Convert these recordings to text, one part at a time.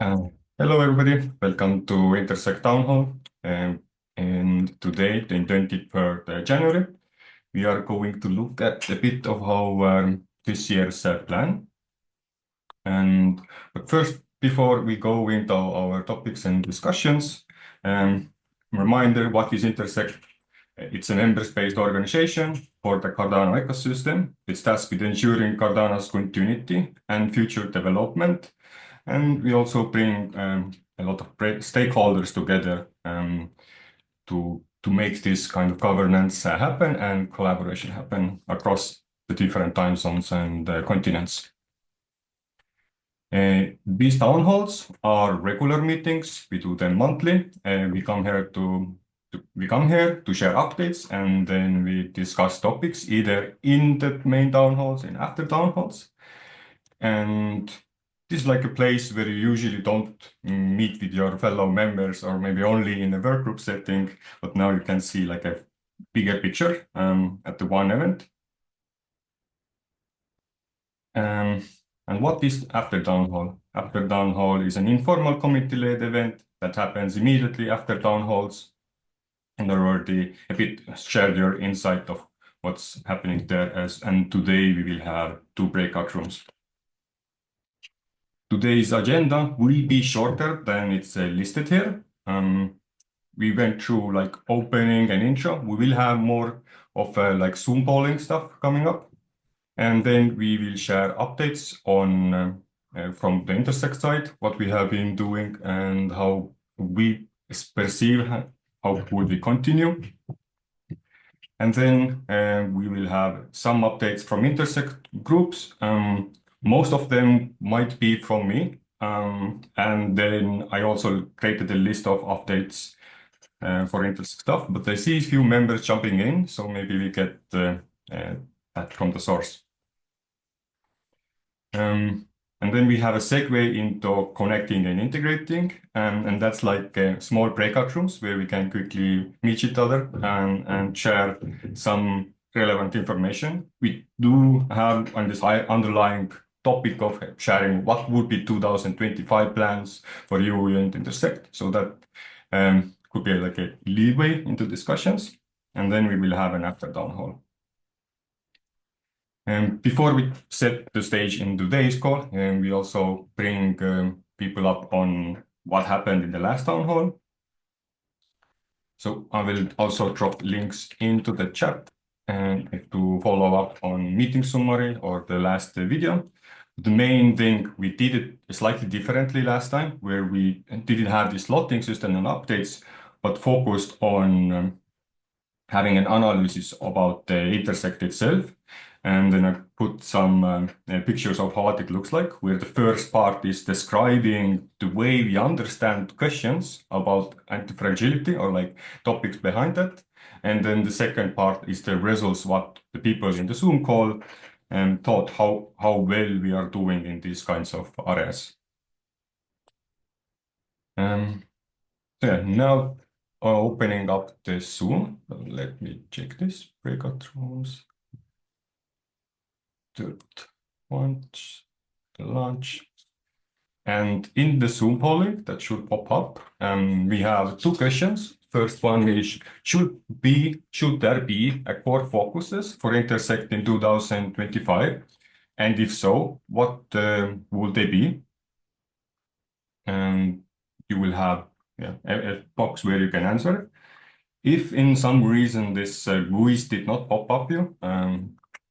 Uh, Hello, everybody. Welcome to Intersect Town Hall. And today, the 23rd January, we are going to look at a bit of how this year's plan. But first, before we go into our topics and discussions, reminder, what is Intersect? It's a members-based organization for the Cardano ecosystem. It's tasked with ensuring Cardano's continuity and future development. And we also bring a lot of stakeholders together to make this kind of governance happen and collaboration happen across the different time zones and continents. These town halls are regular meetings. We do them monthly. We come here to share updates, and then we discuss topics either in the main town halls and after town halls. And this is like a place where you usually don't meet with your fellow members, or maybe only in a work group setting, but now you can see like a bigger picture at the one event. And what is After Town Hall? After Town Hall is an informal committee-led event that happens immediately after town halls. And already a bit shared your insight of what's happening there. And today we will have 2 breakout rooms. Today's agenda will be shorter than it's listed here. We went through like opening and intro. We will have more of like Zoom polling stuff coming up. And then we will share updates on from the Intersect side, what we have been doing and how we perceive how would we continue. And then we will have some updates from Intersect groups. Most of them might be from me. And then I also created a list of updates for Intersect stuff, but I see a few members jumping in, so maybe we get that from the source. And then we have a segue into connecting and integrating, and that's like small breakout rooms where we can quickly meet each other and share some relevant information. We do have on this underlying topic of sharing what would be 2025 plans for you and Intersect, so that could be like a leeway into discussions, and then we will have an after town hall. And before we set the stage in today's call, we also bring people up on what happened in the last town hall. So I will also drop links into the chat and to follow up on meeting summary or the last video. The main thing, we did it slightly differently last time, where we didn't have this slotting system and updates, but focused on having an analysis about the Intersect itself. And then I put some pictures of what it looks like, where the first part is describing the way we understand questions about anti-fragility or like topics behind that. And then the second part is the results, what the people in the Zoom call thought how well we are doing in these kinds of areas. So yeah, now opening up the Zoom. Let me check this breakout rooms. Launch. And in the Zoom polling that should pop up, we have 2 questions. First one is, should there be a core focuses for Intersect in 2025? And if so, what will they be? And you will have a box where you can answer. If in some reason this GUIs did not pop up you,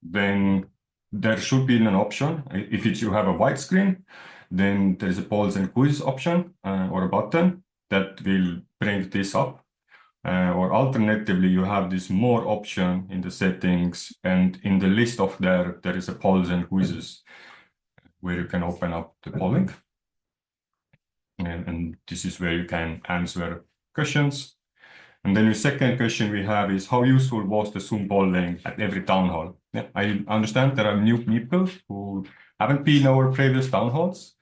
then there should be an option. If you have a white screen, then there's a polls and quiz option or a button that will bring this up. Or alternatively, you have this more option in the settings, and in the list of there is a polls and quizzes where you can open up the polling. And this is where you can answer questions. And then the second question we have is, how useful was the Zoom polling at every town hall? Yeah, I understand there are new people who haven't been our previous town halls,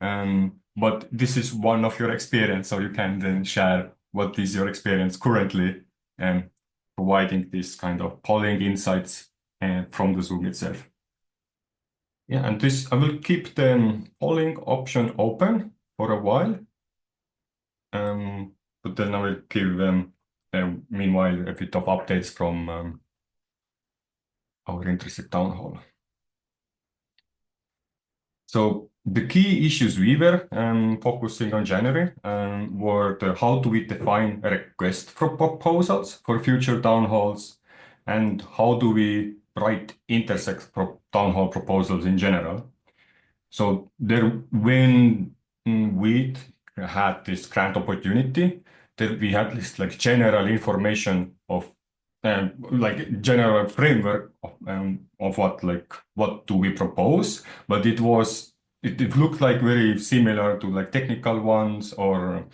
but this is one of your experience, so you can then share what is your experience currently and providing this kind of polling insights from the Zoom itself. Yeah, and this I will keep the polling option open for a while. But then I will give meanwhile a bit of updates from our Intersect Town Hall. So the key issues we were focusing on January were how do we define a request for proposals for future town halls, and how do we write Intersect town hall proposals in general. So there, when we had this grant opportunity, that we had this like general information of like general framework of what do we propose, but it looked like very similar to like technical ones or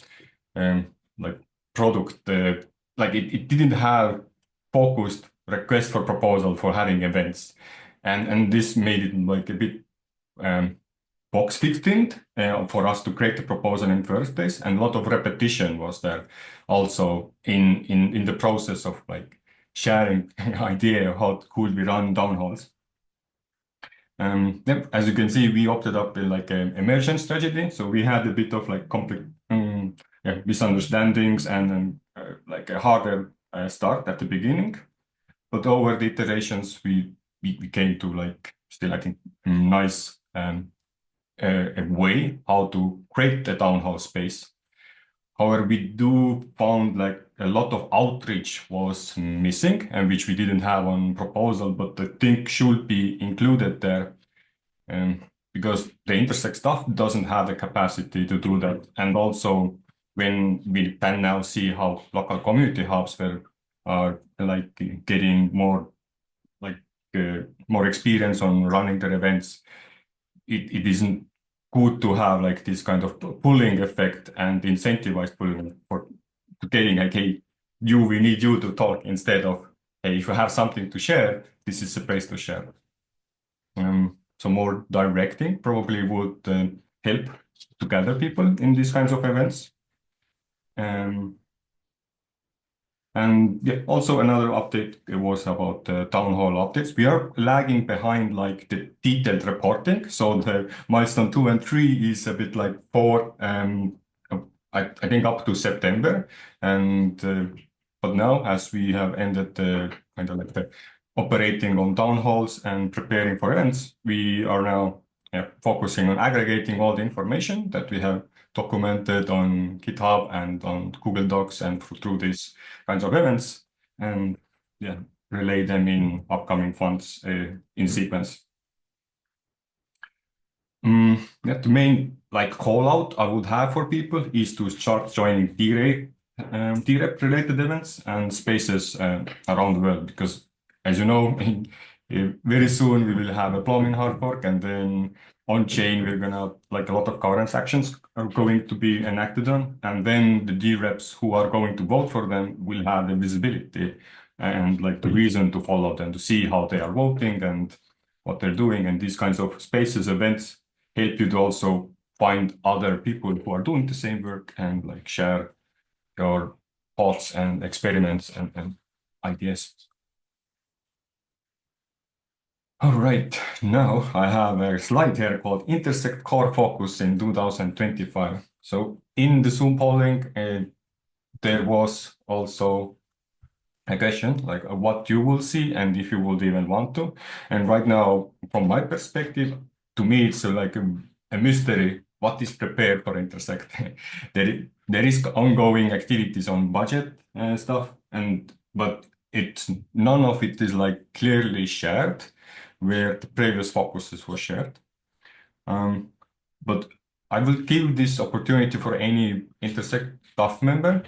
like product like it didn't have focused request for proposal for having events, and this made it like a bit box fitting for us to create the proposal in first place, and a lot of repetition was there also in the process of like sharing idea of how could we run town halls. Yep, as you can see, we opted up in like an immersion strategy, so we had a bit of like complex misunderstandings and like a harder start at the beginning, but over the iterations we came to like still I think nice a way how to create a town hall space. However, we do found like a lot of outreach was missing, and which we didn't have on proposal, but I think should be included there, because the Intersect stuff doesn't have the capacity to do that. And also, when we can now see how local community hubs are like getting more like more experience on running their events, it isn't good to have like this kind of pulling effect and incentivized pulling for getting like, hey, we need you to talk, instead of, hey, if you have something to share, this is the place to share. So more directing probably would help to gather people in these kinds of events. And yeah, also another update was about town hall updates. We are lagging behind like the detailed reporting. So the milestone 2 and 3 is a bit like for I think up to September. And but now, as we have ended kind of like the operating on town halls and preparing for events, we are now focusing on aggregating all the information that we have documented on GitHub and on Google Docs and through these kinds of events, and yeah, relay them in upcoming funds in sequence. Yeah, the main like call out I would have for people is to start joining DREP related events and spaces around the world, because as you know, very soon we will have a plumbing hard fork, and then on chain we're gonna like a lot of current actions are going to be enacted on, and then the DREPs who are going to vote for them will have the visibility and like the reason to follow them, to see how they are voting and what they're doing, and these kinds of spaces, events help you to also find other people who are doing the same work and like share your thoughts and experiments and ideas. All right, now I have a slide here called Intersect Core Focus in 2025. So in the Zoom polling, there was also a question like what you will see and if you would even want to. And right now, from my perspective, to me, it's like a mystery what is prepared for Intersect. There is ongoing activities on budget and stuff, but none of it is like clearly shared where the previous focuses were shared. But I will give this opportunity for any Intersect staff member,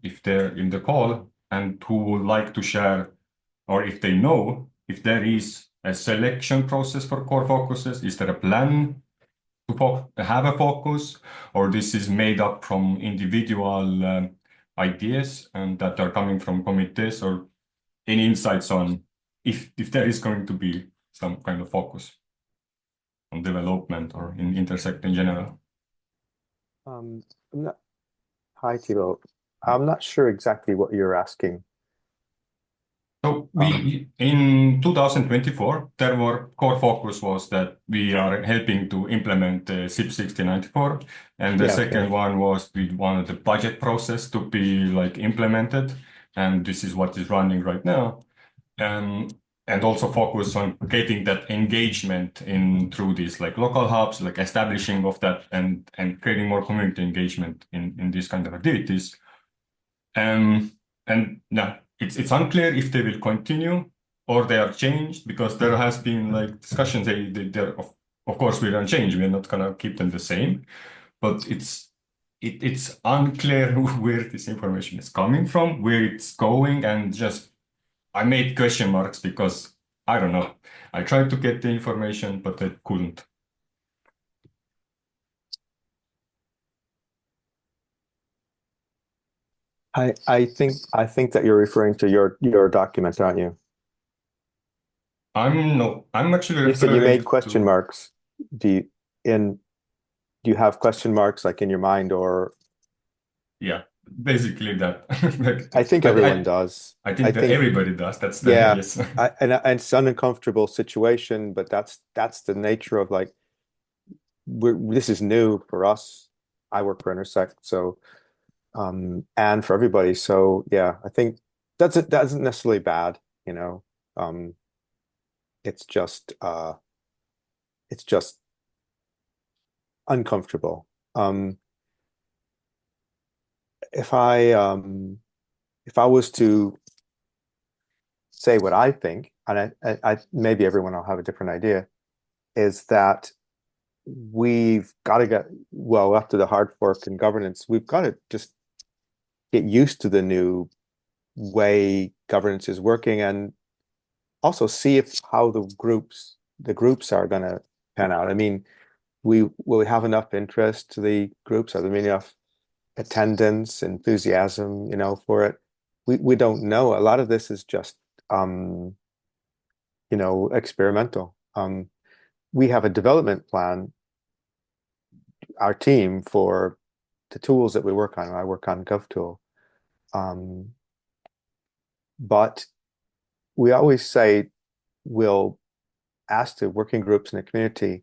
if they're in the call and who would like to share, or if they know if there is a selection process for core focuses. Is there a plan to have a focus, or this is made up from individual ideas and that are coming from committees, or any insights on if there is going to be some kind of focus on development or in Intersect in general? I'm Hi, Thibault. I'm not sure exactly what you're asking. So Um, in 2024, there were core focus was that we are helping to implement SIP 6094, and the yeah, second one was we wanted the budget process to be like implemented, and this is what is running right now. Um, and also focus on getting that engagement in through these like local hubs, like establishing of that and creating more community engagement in these kind of activities. Um, and yeah, it's unclear if they will continue or they are changed because there has been like discussions. They're of course we're gonna change. We're not gonna keep them the same, but it's unclear where this information is coming from, where it's going, and just I made question marks because I don't know. I tried to get the information, but I couldn't. I think that you're referring to your document, aren't you? I'm actually You said you referring made question to marks. Do you in do you have question marks like in your mind, or yeah, basically that. Like, I think but everyone does. I I think that think everybody does. That's the yeah, yes. and it's an uncomfortable situation, but that's the nature of like this is new for us. I work for Intersect, so and for everybody. So yeah, I think that isn't necessarily bad, you know. Um, it's just it's just uncomfortable. Um, if I um if I was to say what I think, and I maybe everyone will have a different idea, is that we've got to get well after the hard fork and governance, we've got to just get used to the new way governance is working and also see if how the groups are going to pan out. I mean, we will we have enough interest to the groups? Are there enough attendance, enthusiasm, for it? We don't know. A lot of this is just experimental. We have a development plan, our team, for the tools that we work on. I work on GovTool. Um, but we always say we'll ask the working groups in the community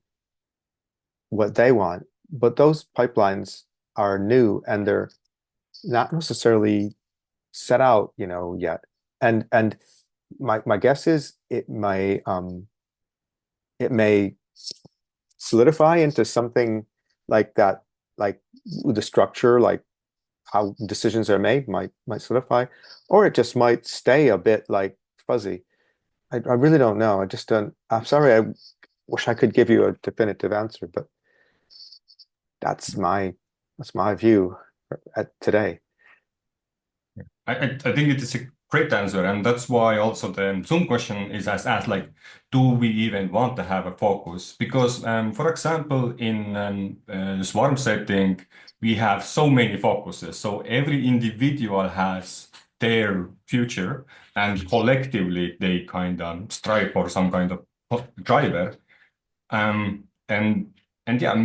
what they want, but those pipelines are new and they're not necessarily set out, yet. And my guess is it may solidify into something like that, like the structure, like how decisions are made might solidify, or it just might stay a bit like fuzzy. I really don't know. I just don't. I'm sorry. I wish I could give you a definitive answer, but that's my that's my view at today. I think it is a great answer, and that's why also the Zoom question is as asked like, do we even want to have a focus? Because, for example, in swarm setting, we have so many focuses. So every individual has their future, and collectively they kind of strive for some kind of driver. Um, and and yeah,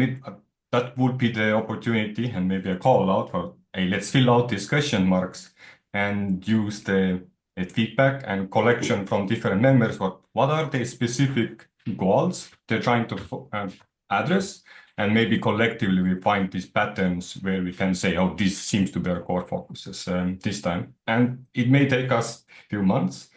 that would be the opportunity and maybe a call out for, hey, let's fill out these question marks and use the feedback and collection from different members. What are the specific goals they're trying to address? And maybe collectively we find these patterns where we can say, oh, this seems to be our core focuses this time. And it may take us a few months.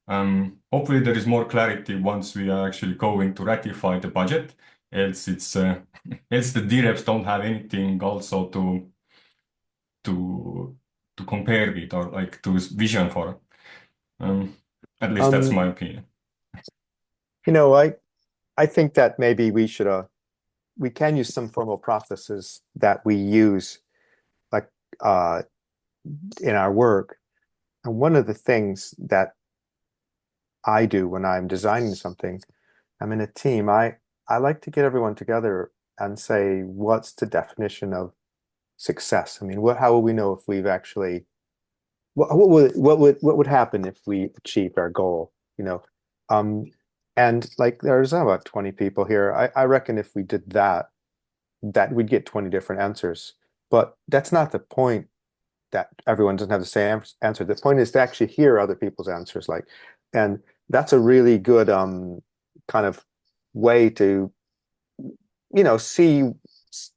Hopefully there is more clarity once we are actually going to ratify the budget. Else it's else the DREPs don't have anything also to to compare with or like to vision for. Um, at least that's Um, my opinion. you know, I I think that maybe we can use some formal processes that we use like uh in our work. And one of the things that I do when I'm designing something, I'm in a team. I like to get everyone together and say, what's the definition of success? I mean, how will we know if we've actually what would happen if we achieved our goal? Um, and like there's about 20 people here. I reckon if we did that we'd get 20 different answers. But that's not the point. that everyone doesn't have the same answer. The point is to actually hear other people's answers, and that's a really good kind of way to,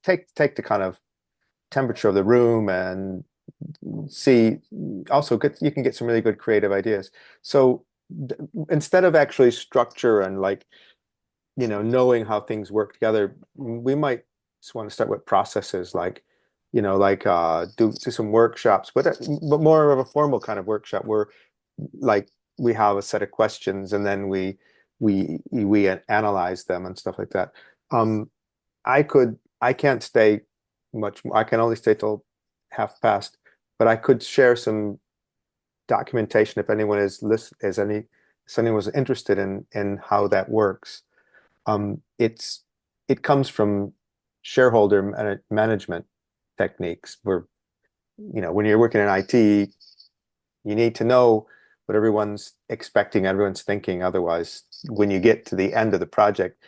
take the kind of temperature of the room and see. Also, you can get some really good creative ideas. So instead of actually structure and knowing how things work together, we might just want to start with processes do some workshops, but more of a formal kind of workshop where we have a set of questions and then we analyze them and stuff like that. I can't stay much more. I can only stay till 1:30, but I could share some documentation if anyone if anyone was interested in how that works. It comes from shareholder management techniques where, when you're working in IT, you need to know what everyone's expecting, everyone's thinking. Otherwise, when you get to the end of the project,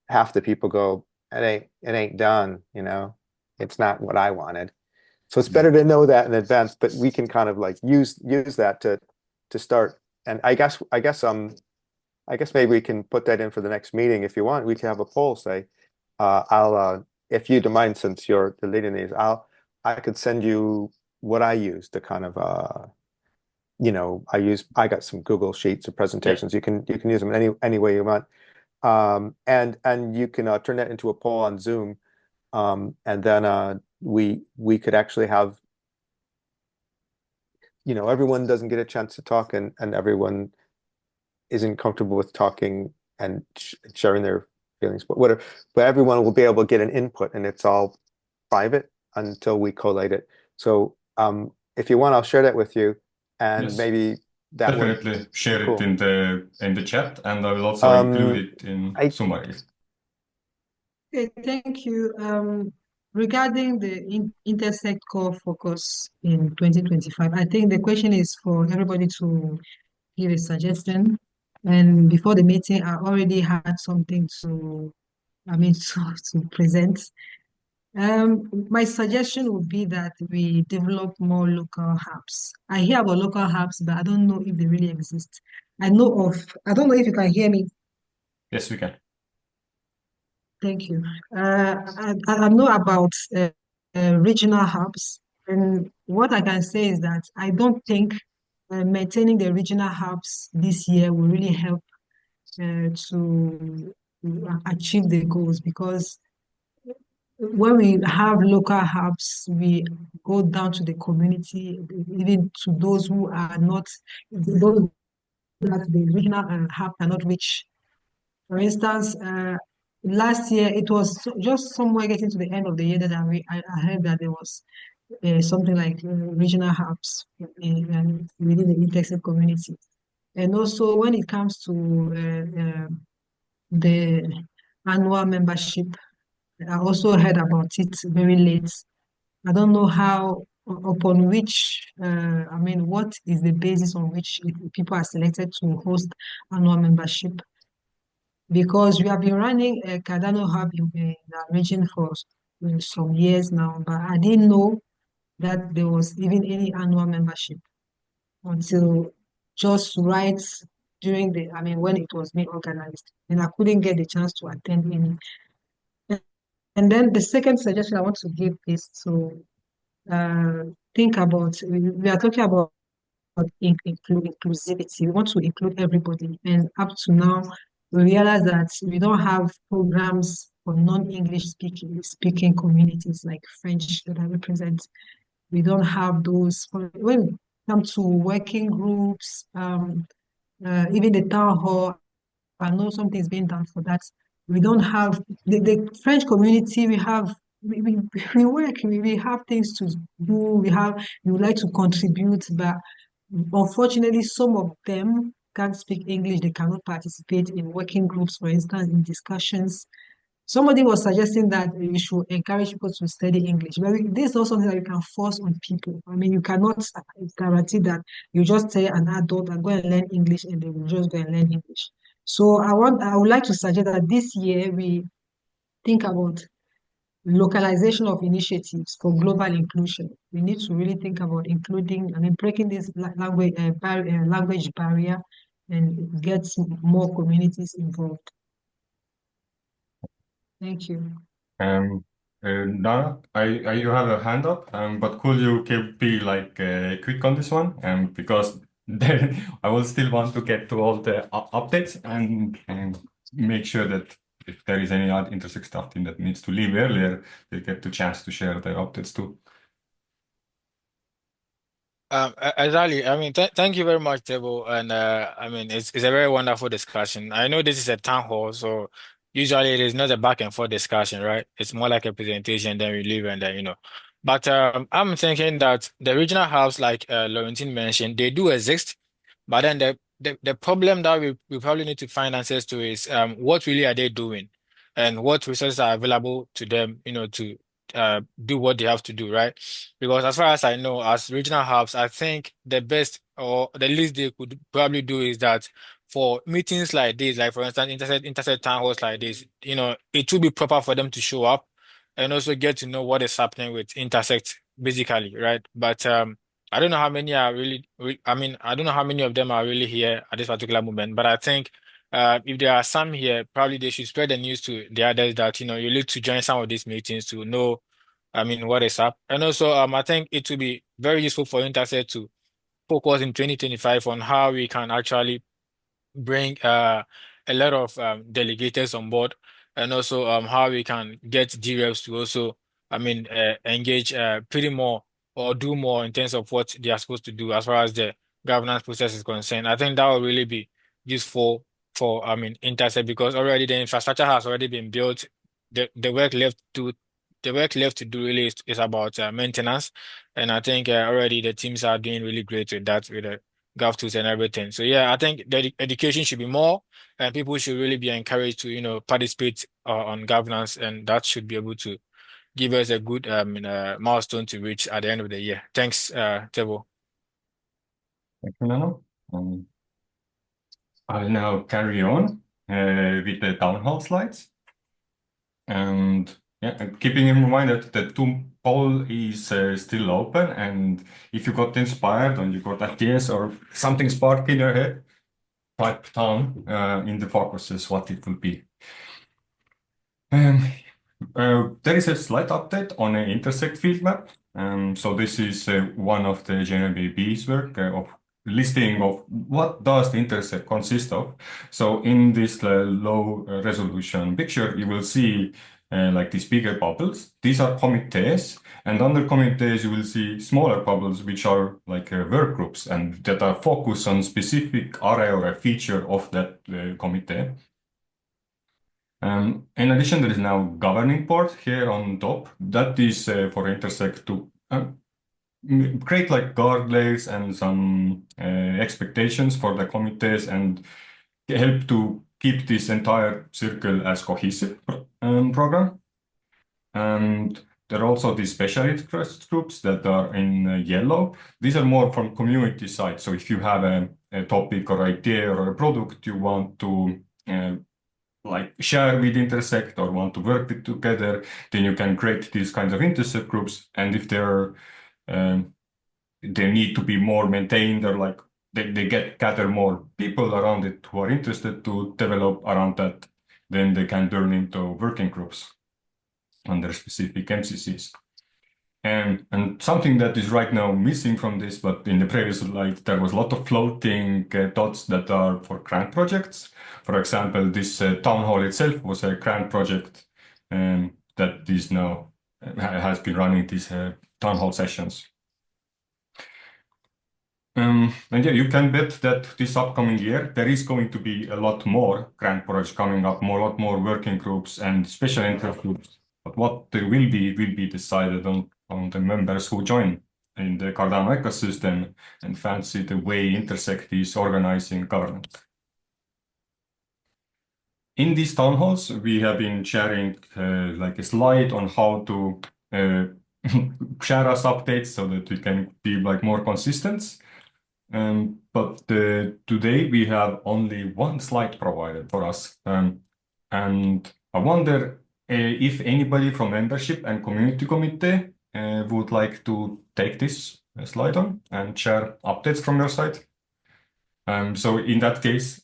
half the people go, it ain't done, it's not what I wanted. So it's better to know that in advance, but we can kind of use that to start. And I guess maybe we can put that in for the next meeting if you want. We can have a poll, say, if you don't mind, since you're the leading these, I could send you what I use to kind of I got some Google Sheets or presentations. You can use them any way you want. And you can turn that into a poll on Zoom. And then we could actually have, everyone doesn't get a chance to talk, and everyone isn't comfortable with talking and sharing their feelings, but everyone will be able to get an input, and it's all private until we collate it. So if you want, I'll share that with you, and Yes. maybe that Definitely share cool. it in the chat, and I will also include it in summary. Okay, thank you. Regarding the Intersect core focus in 2025, I think the question is for everybody to give a suggestion. And before the meeting, I already had something to present. My suggestion would be that we develop more local hubs. I hear about local hubs, but I don't know if they really exist. I don't know if you can hear me. Yes, we can. Thank you. I know about regional hubs, and what I can say is that I don't think maintaining the regional hubs this year will really help to achieve the goals, because when we have local hubs, we go down to the community, even to those who are not, those that the regional hub cannot reach. For instance, last year it was just somewhere getting to the end of the year that I heard that there was something like regional hubs within the Intersect community. And also when it comes to the annual membership, I also heard about it very late. I don't know upon which, what is the basis on which people are selected to host annual membership, because we have been running a Cardano hub in the region for some years now, but I didn't know that there was even any annual membership until just right during when it was being organized, and I couldn't get the chance to attend any. And then the second suggestion I want to give is to think about, we are talking about inclusivity. We want to include everybody. And up to now, we realize that we don't have programs for non-English speaking communities like French that I represent. We don't have those. When it comes to working groups, even the town hall, I know something is being done for that. We don't have the French community. We work. We have things to do. We would like to contribute, but unfortunately, some of them can't speak English. They cannot participate in working groups, for instance, in discussions. Somebody was suggesting that we should encourage people to study English. But this is not something that you can force on people. You cannot guarantee that you just tell an adult and go and learn English and they will just go and learn English. So I would like to suggest that this year we think about localization of initiatives for global inclusion. We need to really think about including, breaking this language barrier and get more communities involved. Thank you. Dara, you have a hand up, but could you be like quick on this one? Because then I will still want to get to all the updates and make sure that if there is any other Intersect stuff team that needs to leave earlier, they get the chance to share their updates too. Exactly. I mean, thank you very much, Tebo. And I mean, it's a very wonderful discussion. I know this is a town hall, so usually it is not a back and forth discussion, right? It's more like a presentation, then we leave, and then But I'm thinking that the regional hubs, like Laurentine mentioned, they do exist, but then the problem that we probably need to find answers to is what really are they doing, and what resources are available to them, to do what they have to do, right? Because as far as I know, as regional hubs, I think the best or the least they could probably do is that for meetings like this, like for instance, Intersect Town Halls like this, it would be proper for them to show up and also get to know what is happening with Intersect, basically, right? But I don't know how many are I don't know how many of them are really here at this particular moment, but I think if there are some here, probably they should spread the news to the others that, you need to join some of these meetings to know, what is up. And also, I think it will be very useful for Intersect to focus in 2025 on how we can actually bring a lot of delegators on board, and also how we can get DREPs to also, engage pretty more or do more in terms of what they are supposed to do as far as the governance process is concerned. I think that will really be useful for, Intersect, because already the infrastructure has already been built. The work left to do really is about maintenance, and I think already the teams are doing really great with that, with the gov tools and everything. So yeah, I think the education should be more, and people should really be encouraged to, participate on governance, and that should be able to give us a good milestone to reach at the end of the year. Thanks, Tebo. Thank you, Nano. I'll now carry on with the town hall slides. And yeah, and keeping in mind that the Toon poll is still open, and if you got inspired and you got ideas or something spark in your head, type down in the focuses what it will be. There is a slight update on an Intersect field map. So this is one of the GNBB's work of listing of what does the Intersect consist of. So in this low resolution picture, you will see like these bigger bubbles. These are committees, and under committees, you will see smaller bubbles, which are like work groups and that are focused on specific area or a feature of that committee. In addition, there is now governing board here on top. That is for Intersect to create like guardrails and some expectations for the committees and help to keep this entire circle as cohesive program. And there are also these special interest groups that are in yellow. These are more from community side. So if you have a topic or idea or a product you want to like share with Intersect or want to work with together, then you can create these kinds of Intersect groups. And if they need to be more maintained or like they gather more people around it who are interested to develop around that, then they can turn into working groups under specific MCCs. And something that is right now missing from this, but in the previous slide, there was a lot of floating dots that are for grant projects. For example, this town hall itself was a grant project that is now has been running these town hall sessions. And yeah, you can bet that this upcoming year, there is going to be a lot more grant projects coming up, a lot more working groups and special interest groups. But what there will be decided on the members who join in the Cardano ecosystem and fancy the way Intersect is organizing governance. In these town halls, we have been sharing like a slide on how to share us updates so that we can be like more consistent. But today we have only one slide provided for us. And I wonder if anybody from membership and community committee would like to take this slide on and share updates from your side. So in that case,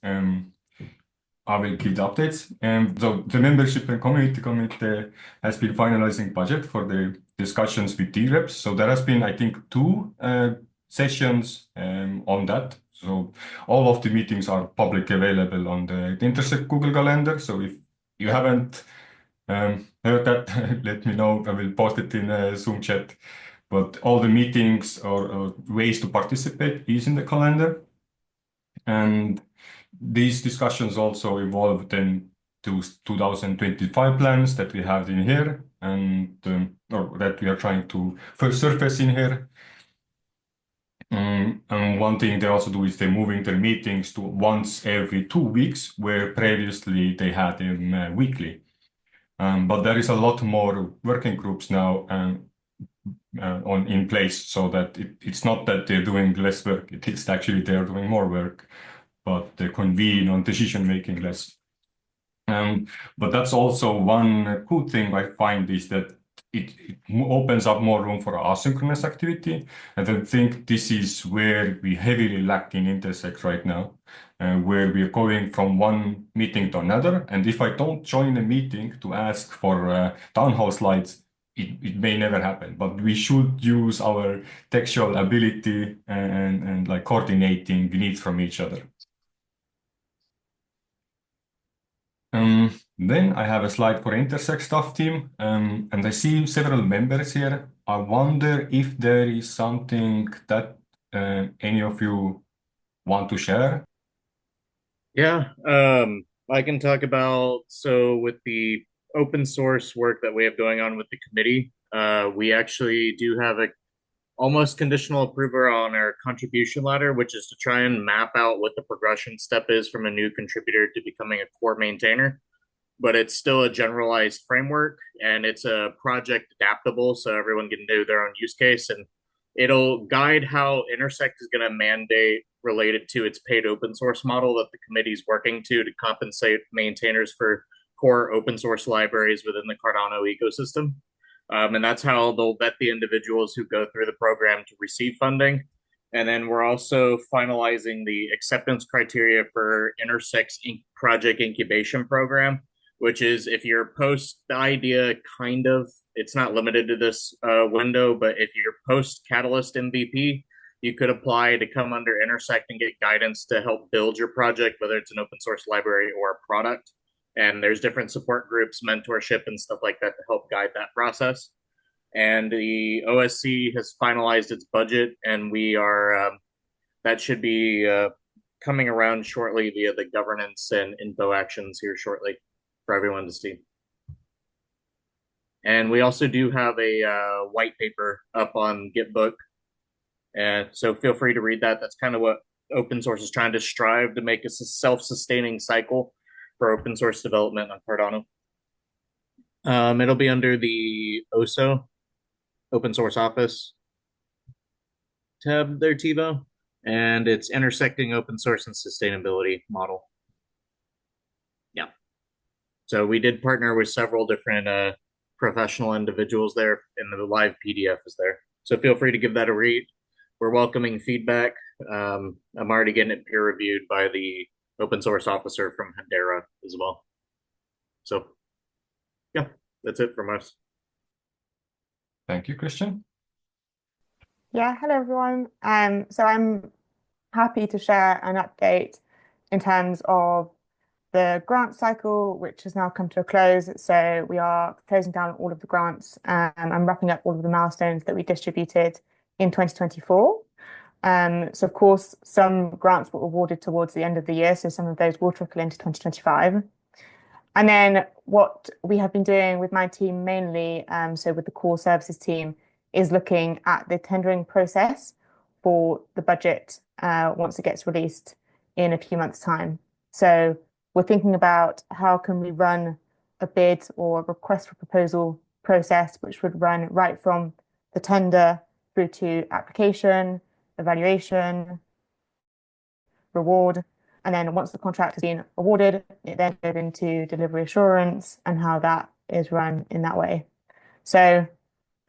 I will give the updates. So the membership and community committee has been finalizing budget for the discussions with D-reps. So there has been, I think, 2 sessions on that. So all of the meetings are publicly available on the Intersect Google Calendar. So if you haven't heard that, let me know. I will post it in a Zoom chat. But all the meetings or ways to participate is in the calendar. And these discussions also evolved then to 2025 plans that we have in here and or that we are trying to first surface in here. And one thing they also do is they're moving their meetings to once every 2 weeks, where previously they had them weekly. But there is a lot more working groups now in place, so that it's not that they're doing less work. It is actually they're doing more work, but they convene on decision making less. But that's also one cool thing I find is that it opens up more room for asynchronous activity. And I think this is where we heavily lack in Intersect right now, where we're going from one meeting to another. And if I don't join a meeting to ask for town hall slides, it may never happen. But we should use our textual ability and like coordinating the needs from each other. Then I have a slide for Intersect staff team, and I see several members here. I wonder if there is something that any of you want to share. Yeah, I can talk about, so with the open source work that we have going on with the committee, we actually do have a almost conditional approval on our contribution ladder, which is to try and map out what the progression step is from a new contributor to becoming a core maintainer. But it's still a generalized framework, and it's a project adaptable, so everyone can do their own use case, and it'll guide how Intersect is going to mandate related to its paid open source model that the committee is working to compensate maintainers for core open source libraries within the Cardano ecosystem. And that's how they'll vet the individuals who go through the program to receive funding. And then we're also finalizing the acceptance criteria for Intersect's project incubation program, which is if your post idea it's not limited to this window, but if you're post Catalyst MVP, you could apply to come under Intersect and get guidance to help build your project, whether it's an open source library or a product. And there's different support groups, mentorship, and stuff like that to help guide that process. And the OSC has finalized its budget, and we are that should be coming around shortly via the governance and info actions here shortly for everyone to see. And we also do have a white paper up on Gitbook, and so feel free to read that. That's kind of what open source is trying to strive to make a self-sustaining cycle for open source development on Cardano. It'll be under the OSO, Open Source Office tab there, TiVo, and it's intersecting open source and sustainability model. Yeah. So we did partner with several different professional individuals there, and the live PDF is there. So feel free to give that a read. We're welcoming feedback. I'm already getting it peer reviewed by the open source officer from Hedera as well. So yeah, that's it from us. Thank you, Christian. Yeah, hello everyone. So I'm happy to share an update in terms of the grant cycle, which has now come to a close. So we are closing down all of the grants and wrapping up all of the milestones that we distributed in 2024. So of course, some grants were awarded towards the end of the year, so some of those will trickle into 2025. And then what we have been doing with my team mainly, so with the core services team, is looking at the tendering process for the budget once it gets released in a few months' time. So we're thinking about how can we run a bid or a request for proposal process, which would run right from the tender through to application, evaluation, reward, and then once the contract has been awarded, it then goes into delivery assurance and how that is run in that way. So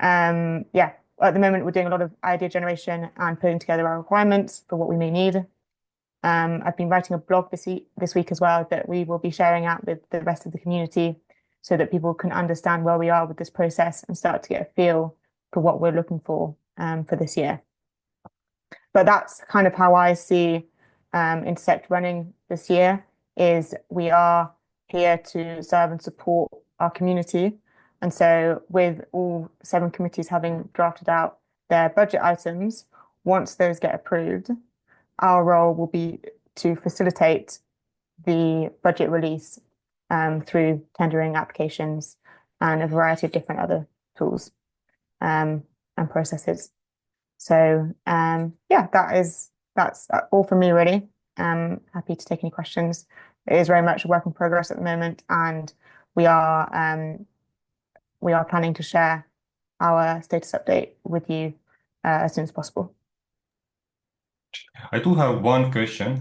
yeah, at the moment we're doing a lot of idea generation and putting together our requirements for what we may need. I've been writing a blog this week as well that we will be sharing out with the rest of the community so that people can understand where we are with this process and start to get a feel for what we're looking for this year. But that's kind of how I see Intersect running this year, is we are here to serve and support our community. And so with all 7 committees having drafted out their budget items, once those get approved, our role will be to facilitate the budget release through tendering applications and a variety of different other tools and processes. So yeah, that's all from me really. Happy to take any questions. It is very much a work in progress at the moment, and we are planning to share our status update with you as soon as possible. I do have one question.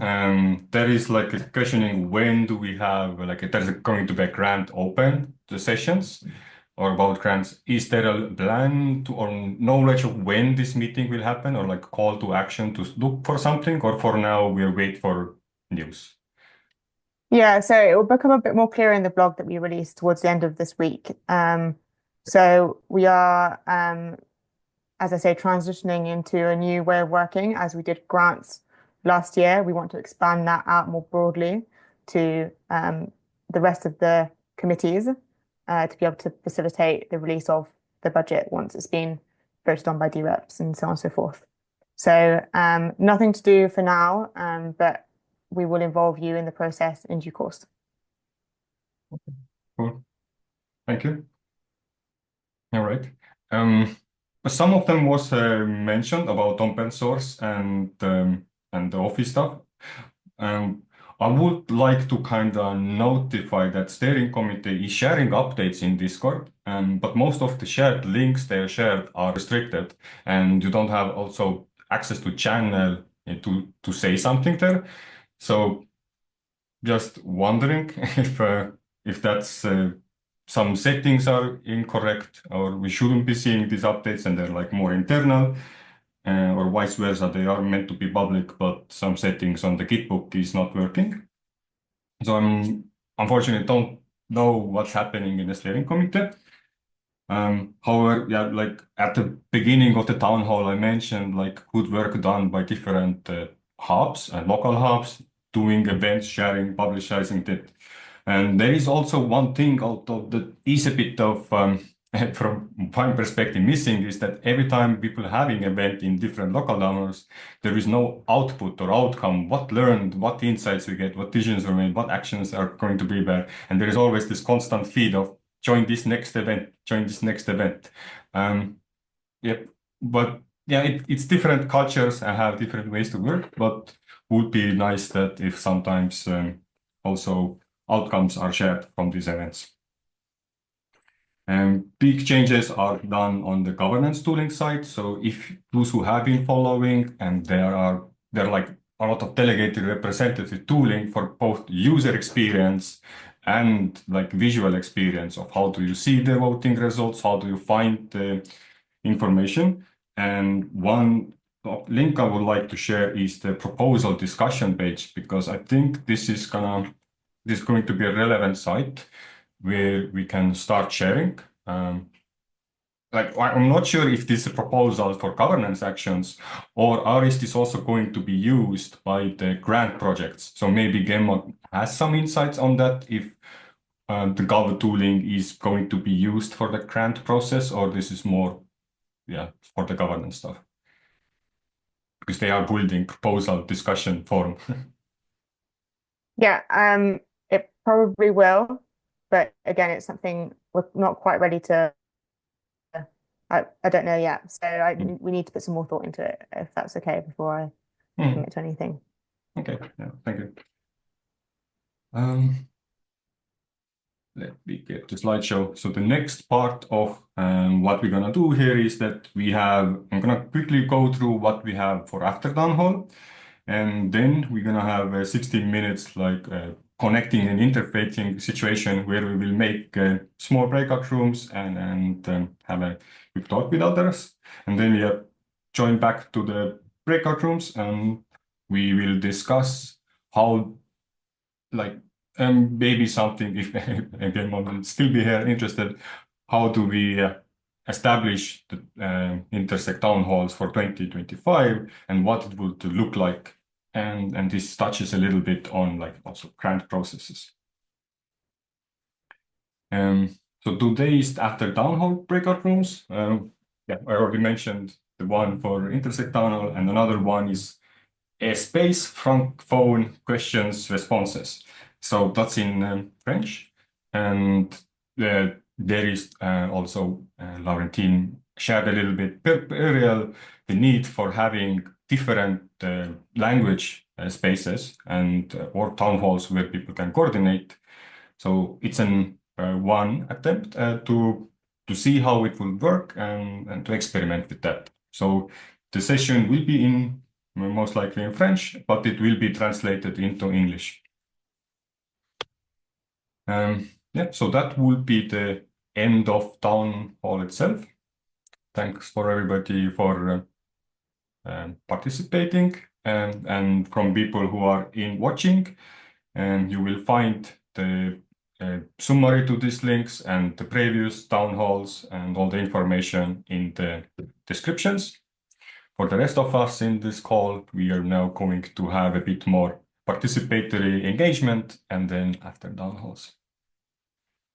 There is like a questioning, when do we have like there's going to be a grant open the sessions or about grants? Is there a plan to or knowledge of when this meeting will happen, or like call to action to look for something, or for now we'll wait for news? Yeah, so it will become a bit more clear in the blog that we release towards the end of this week. So we are, as I say, transitioning into a new way of working as we did grants last year. We want to expand that out more broadly to the rest of the committees to be able to facilitate the release of the budget once it's been voted on by DREPs and so on and so forth. So nothing to do for now, but we will involve you in the process in due course. Okay, cool. Thank you. All right. Some of them was mentioned about open source and the office stuff. I would like to kind of notify that steering committee is sharing updates in Discord, but most of the shared links they shared are restricted, and you don't have also access to channel to say something there. So just wondering if that's some settings are incorrect, or we shouldn't be seeing these updates and they're like more internal, or vice versa. They are meant to be public, but some settings on the Gitbook is not working. So I'm unfortunately don't know what's happening in the steering committee. However, yeah, like at the beginning of the town hall, I mentioned like good work done by different hubs and local hubs doing events, sharing, publicizing that. And there is also one thing, although that is a bit of, from my perspective, missing, is that every time people having event in different local downloads, there is no output or outcome, what learned, what insights we get, what decisions are made, what actions are going to be there. And there is always this constant feed of join this next event, join this next event. Yep. But yeah, it's different cultures and have different ways to work, but would be nice that if sometimes also outcomes are shared from these events. Big changes are done on the governance tooling side. So if those who have been following, and there are like a lot of delegated representative tooling for both user experience and like visual experience of how do you see the voting results, how do you find the information. And one link I would like to share is the proposal discussion page, because I think this is going to be a relevant site where we can start sharing. Like I'm not sure if this is a proposal for governance actions, or is this also going to be used by the grant projects? So maybe Gemma has some insights on that, if the Gov tooling is going to be used for the grant process, or this is more, yeah, for the governance stuff. Because they are building proposal discussion forum. Yeah, it probably will, but again, it's something we're not quite ready to. I don't know yet, so we need to put some more thought into it, if that's okay, before I commit to anything. Okay, yeah, thank you. Let me get the slideshow. So the next part of what we're gonna do here is that I'm gonna quickly go through what we have for after town hall, and then we're gonna have 16 minutes like connecting and interfacing situation where we will make small breakout rooms and have a quick talk with others. And then we join back to the breakout rooms and we will discuss how, like, maybe something, if anyone will still be here interested, how do we establish the Intersect Town Halls for 2025 and what it would look like. And this touches a little bit on like also grant processes. So today is after Town Hall breakout rooms. Yeah, I already mentioned the one for Intersect Town Hall, and another one is a space francophone questions responses. So that's in French, and there is also Laurentine shared a little bit earlier the need for having different language spaces and or town halls where people can coordinate. So it's an one attempt to see how it will work and to experiment with that. So the session will be in most likely in French, but it will be translated into English. Yeah, so that will be the end of Town Hall itself. Thanks for everybody for participating, and from people who are watching, and you will find the summary to these links and the previous town halls and all the information in the descriptions. For the rest of us in this call, we are now going to have a bit more participatory engagement and then after town halls.